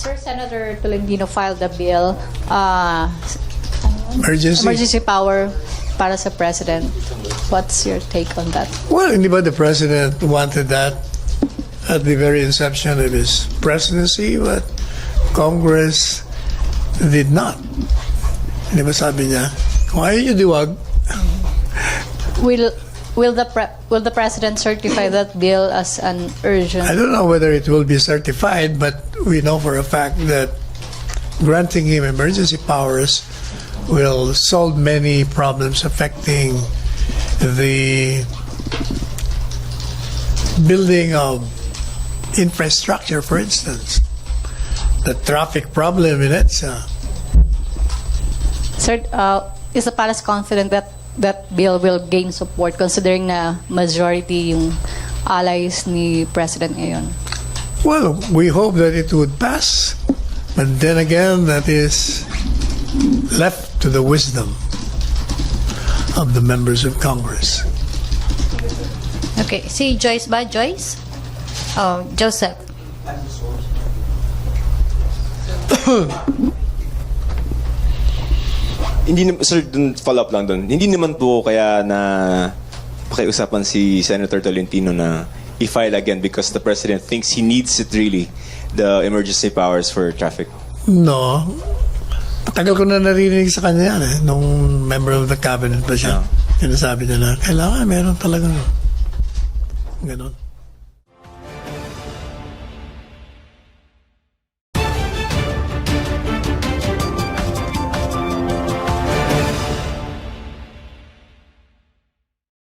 Sir, Senator Tolentino filed a bill, Emergency. power para sa President. What's your take on that? Well, hindi ba the President wanted that at the very inception of his presidency, but Congress did not. Hindi ba sabi niya, kung ayaw niyo diwag, Will the President certify that bill as an urgent? I don't know whether it will be certified, but we know for a fact that granting him emergency powers will solve many problems affecting the building of infrastructure, for instance. The traffic problem in EDSA. Sir, is the palace confident that that bill will gain support considering na majority yung allies ni President ngayon? Well, we hope that it would pass, but then again, that is left to the wisdom of the members of Congress. Okay, si Joyce ba? Joyce? Oh, Joseph. Hindi naman, sir, follow up lang doon. Hindi naman po kaya na pakiusapan si Senator Tolentino na i-file again because the President thinks he needs it really, the emergency powers for traffic. No. Tagal ko na narinig sa kanya yan nung member of the cabinet pa siya. Sinasabi niya na, kailangan meron talagang ganun.